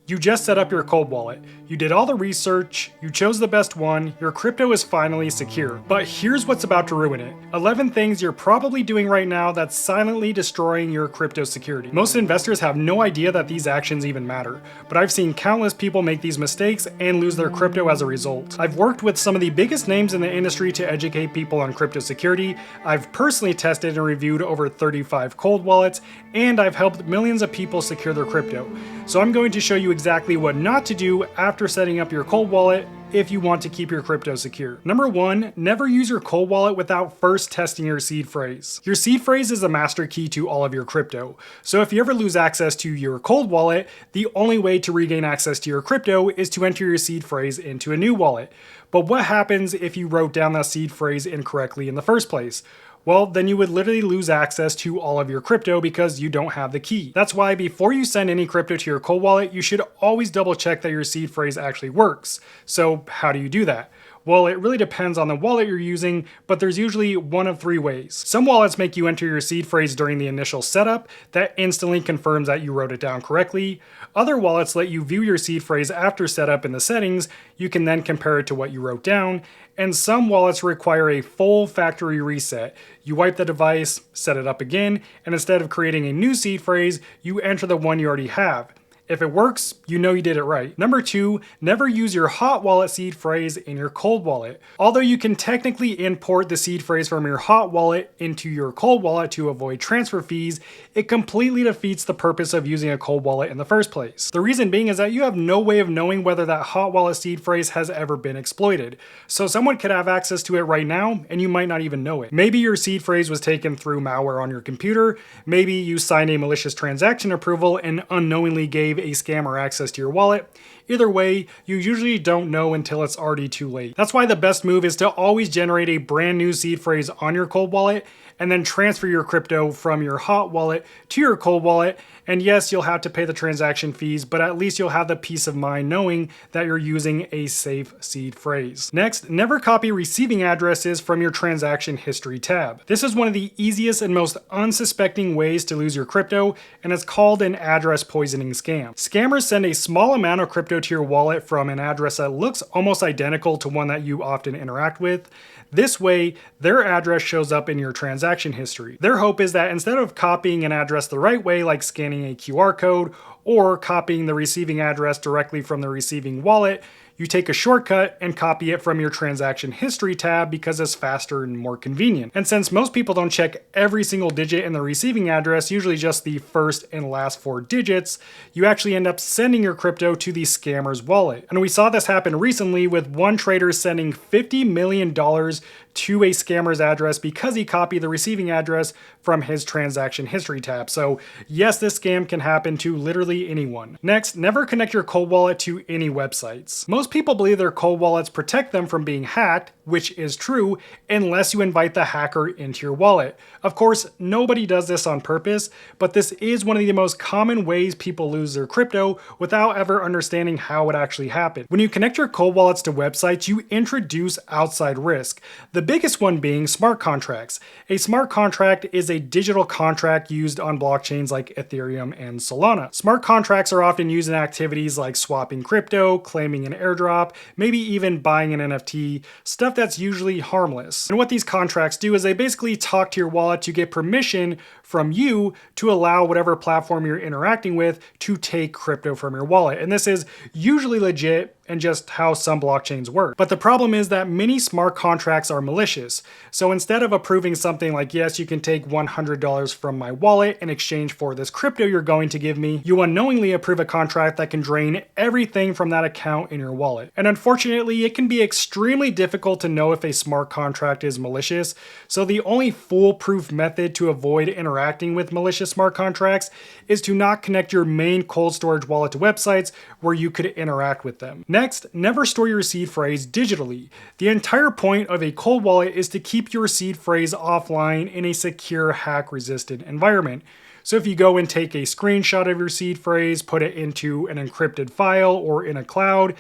You just set up your cold wallet. You did all the research, you chose the best one, your crypto is finally secure. But here's what's about to ruin it. 11 things you're probably doing right now that's silently destroying your crypto security. Most investors have no idea that these actions even matter, but I've seen countless people make these mistakes and lose their crypto as a result. I've worked with some of the biggest names in the industry to educate people on crypto security. I've personally tested and reviewed over 35 cold wallets, and I've helped millions of people secure their crypto. So I'm going to show you exactly what not to do after setting up your cold wallet if you want to keep your crypto secure. Number 1, never use your cold wallet without first testing your seed phrase. Your seed phrase is the master key to all of your crypto. So if you ever lose access to your cold wallet, the only way to regain access to your crypto is to enter your seed phrase into a new wallet. But what happens if you wrote down that seed phrase incorrectly in the first place? Well, then you would literally lose access to all of your crypto because you don't have the key. That's why before you send any crypto to your cold wallet, you should always double check that your seed phrase actually works. So how do you do that? Well, it really depends on the wallet you're using, but there's usually one of 3 ways. Some wallets make you enter your seed phrase during the initial setup. That instantly confirms that you wrote it down correctly. Other wallets let you view your seed phrase after setup in the settings. You can then compare it to what you wrote down. And some wallets require a full factory reset. You wipe the device, set it up again, and instead of creating a new seed phrase, you enter the one you already have. If it works, you know you did it right. Number 2, never use your hot wallet seed phrase in your cold wallet. Although you can technically import the seed phrase from your hot wallet into your cold wallet to avoid transfer fees, it completely defeats the purpose of using a cold wallet in the first place. The reason being is that you have no way of knowing whether that hot wallet seed phrase has ever been exploited. So someone could have access to it right now and you might not even know it. Maybe your seed phrase was taken through malware on your computer. Maybe you signed a malicious transaction approval and unknowingly gave a scammer access to your wallet. Either way, you usually don't know until it's already too late. That's why the best move is to always generate a brand new seed phrase on your cold wallet and then transfer your crypto from your hot wallet to your cold wallet. And yes, you'll have to pay the transaction fees, but at least you'll have the peace of mind knowing that you're using a safe seed phrase. Next, never copy receiving addresses from your transaction history tab. This is one of the easiest and most unsuspecting ways to lose your crypto, and it's called an address poisoning scam. Scammers send a small amount of crypto to your wallet from an address that looks almost identical to one that you often interact with. This way, their address shows up in your transaction history. Their hope is that instead of copying an address the right way, like scanning a QR code or copying the receiving address directly from the receiving wallet, you take a shortcut and copy it from your transaction history tab because it's faster and more convenient. And since most people don't check every single digit in the receiving address, usually just the first and last 4 digits, you actually end up sending your crypto to the scammer's wallet. And we saw this happen recently with one trader sending $50 million to a scammer's address because he copied the receiving address from his transaction history tab. So yes, this scam can happen to literally anyone. Next, never connect your cold wallet to any websites. Most people believe their cold wallets protect them from being hacked, which is true, unless you invite the hacker into your wallet. Of course, nobody does this on purpose, but this is one of the most common ways people lose their crypto without ever understanding how it actually happened. When you connect your cold wallets to websites, you introduce outside risk. The biggest one being smart contracts. A smart contract is a digital contract used on blockchains like Ethereum and Solana. Smart contracts are often used in activities like swapping crypto, claiming an airdrop, maybe even buying an NFT, stuff that's usually harmless. And what these contracts do is they basically talk to your wallet to get permission from you to allow whatever platform you're interacting with to take crypto from your wallet. And this is usually legit and just how some blockchains work. But the problem is that many smart contracts are malicious. So instead of approving something like, yes, you can take $100 from my wallet in exchange for this crypto you're going to give me, you unknowingly approve a contract that can drain everything from that account in your wallet. And unfortunately, it can be extremely difficult to know if a smart contract is malicious. So the only foolproof method to avoid interacting with malicious smart contracts is to not connect your main cold storage wallet to websites where you could interact with them. Next, never store your seed phrase digitally. The entire point of a cold wallet is to keep your seed phrase offline in a secure, hack-resistant environment. So if you go and take a screenshot of your seed phrase, put it into an encrypted file or in a cloud,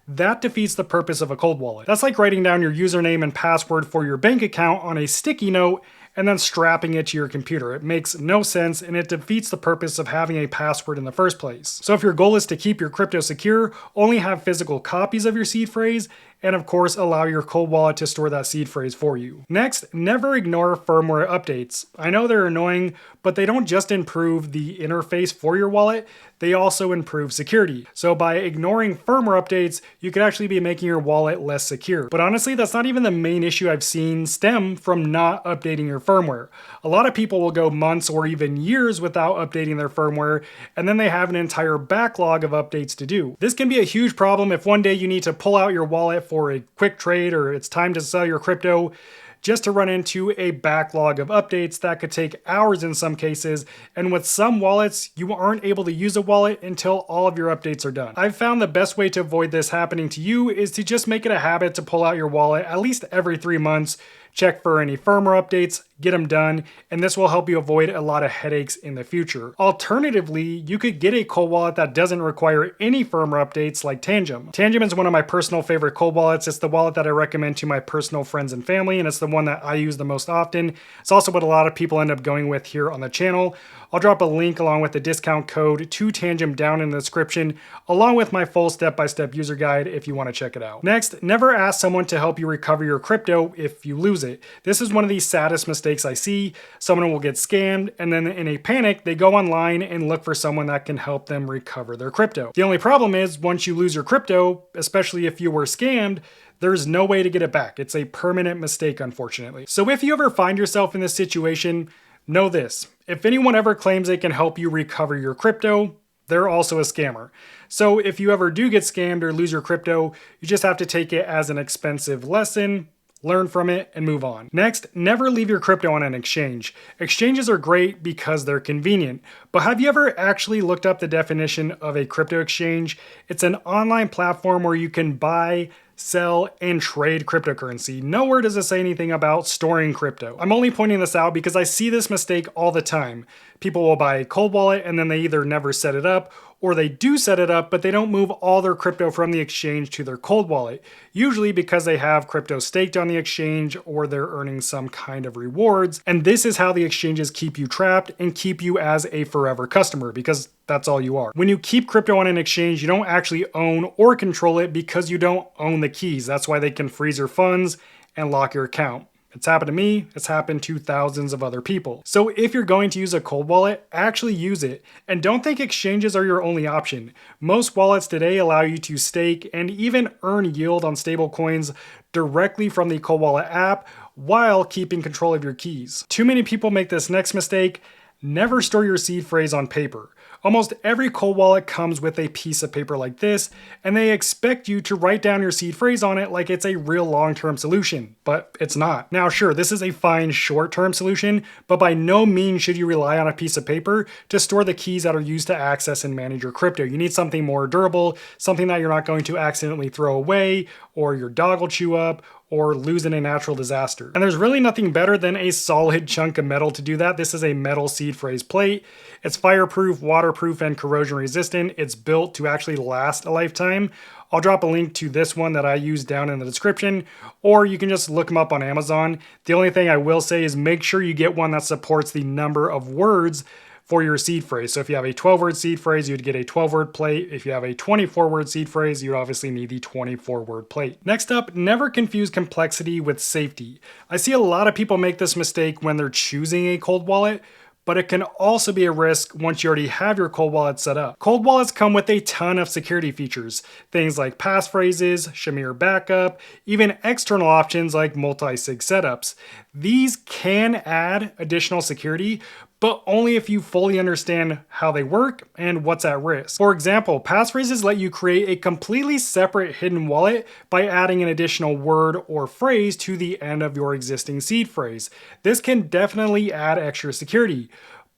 that defeats the purpose of a cold wallet. That's like writing down your username and password for your bank account on a sticky note and then strapping it to your computer. It makes no sense and it defeats the purpose of having a password in the first place. So if your goal is to keep your crypto secure, only have physical copies of your seed phrase, and of course allow your cold wallet to store that seed phrase for you. Next, never ignore firmware updates. I know they're annoying, but they don't just improve the interface for your wallet, they also improve security. So by ignoring firmware updates, you could actually be making your wallet less secure. But honestly, that's not even the main issue I've seen stem from not updating your firmware. A lot of people will go months or even years without updating their firmware, and then they have an entire backlog of updates to do. This can be a huge problem if one day you need to pull out your wallet for a quick trade or it's time to sell your crypto, just to run into a backlog of updates that could take hours in some cases, and with some wallets, you aren't able to use a wallet until all of your updates are done. I've found the best way to avoid this happening to you is to just make it a habit to pull out your wallet at least every 3 months, check for any firmware updates, get them done, and this will help you avoid a lot of headaches in the future. Alternatively, you could get a cold wallet that doesn't require any firmware updates like Tangem. Tangem is one of my personal favorite cold wallets. It's the wallet that I recommend to my personal friends and family, and it's the one that I use the most often. It's also what a lot of people end up going with here on the channel. I'll drop a link along with the discount code to Tangem down in the description, along with my full step-by-step user guide if you want to check it out. Next, never ask someone to help you recover your crypto if you lose it. This is one of the saddest mistakes I see. Someone will get scammed, and then in a panic, they go online and look for someone that can help them recover their crypto. The only problem is once you lose your crypto, especially if you were scammed, there's no way to get it back. It's a permanent mistake, unfortunately. So if you ever find yourself in this situation, know this: if anyone ever claims they can help you recover your crypto, they're also a scammer. So if you ever do get scammed or lose your crypto, you just have to take it as an expensive lesson, learn from it, and move on. Next, never leave your crypto on an exchange. Exchanges are great because they're convenient, but have you ever actually looked up the definition of a crypto exchange? It's an online platform where you can buy, sell, and trade cryptocurrency. Nowhere does it say anything about storing crypto. I'm only pointing this out because I see this mistake all the time. People will buy a cold wallet and then they either never set it up, or they do set it up, but they don't move all their crypto from the exchange to their cold wallet, usually because they have crypto staked on the exchange or they're earning some kind of rewards. And this is how the exchanges keep you trapped and keep you as a forever customer, because that's all you are. When you keep crypto on an exchange, you don't actually own or control it because you don't own the keys. That's why they can freeze your funds and lock your account. It's happened to me, it's happened to thousands of other people. So if you're going to use a cold wallet, actually use it. And don't think exchanges are your only option. Most wallets today allow you to stake and even earn yield on stable coins directly from the cold wallet app while keeping control of your keys. Too many people make this next mistake: never store your seed phrase on paper. Almost every cold wallet comes with a piece of paper like this, and they expect you to write down your seed phrase on it like it's a real long-term solution, but it's not. Now sure, this is a fine short-term solution, but by no means should you rely on a piece of paper to store the keys that are used to access and manage your crypto. You need something more durable, something that you're not going to accidentally throw away, or your dog will chew up, or lose in a natural disaster. And there's really nothing better than a solid chunk of metal to do that. This is a metal seed phrase plate. It's fireproof, waterproof, and corrosion resistant. It's built to actually last a lifetime. I'll drop a link to this one that I use down in the description, or you can just look them up on Amazon. The only thing I will say is make sure you get one that supports the number of words for your seed phrase. So if you have a 12-word seed phrase, you'd get a 12-word plate. If you have a 24-word seed phrase, you obviously need the 24-word plate. Next up, never confuse complexity with safety. I see a lot of people make this mistake when they're choosing a cold wallet, but it can also be a risk once you already have your cold wallet set up. Cold wallets come with a ton of security features, things like passphrases, Shamir backup, even external options like multi-sig setups. These can add additional security, but only if you fully understand how they work and what's at risk. For example, passphrases let you create a completely separate hidden wallet by adding an additional word or phrase to the end of your existing seed phrase. This can definitely add extra security.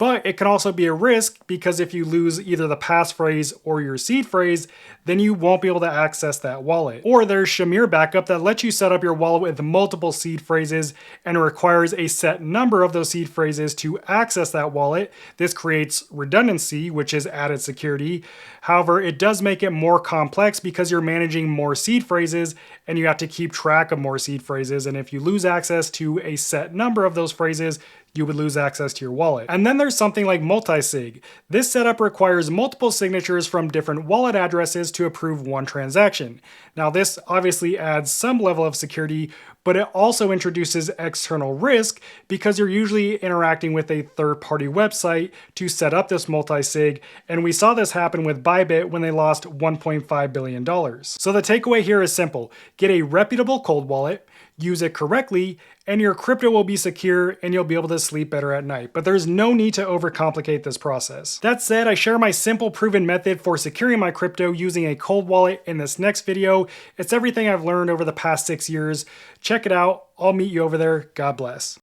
But it can also be a risk because if you lose either the passphrase or your seed phrase, then you won't be able to access that wallet. Or there's Shamir Backup that lets you set up your wallet with multiple seed phrases and it requires a set number of those seed phrases to access that wallet. This creates redundancy, which is added security. However, it does make it more complex because you're managing more seed phrases and you have to keep track of more seed phrases. And if you lose access to a set number of those phrases, you would lose access to your wallet. And then there's something like multi-sig. This setup requires multiple signatures from different wallet addresses to approve one transaction. Now this obviously adds some level of security, but it also introduces external risk because you're usually interacting with a third-party website to set up this multi-sig, and we saw this happen with Bybit when they lost $1.5 billion. So the takeaway here is simple. Get a reputable cold wallet, use it correctly, and your crypto will be secure and you'll be able to sleep better at night. But there's no need to overcomplicate this process. That said, I share my simple proven method for securing my crypto using a cold wallet in this next video. It's everything I've learned over the past 6 years. Check it out. I'll meet you over there. God bless.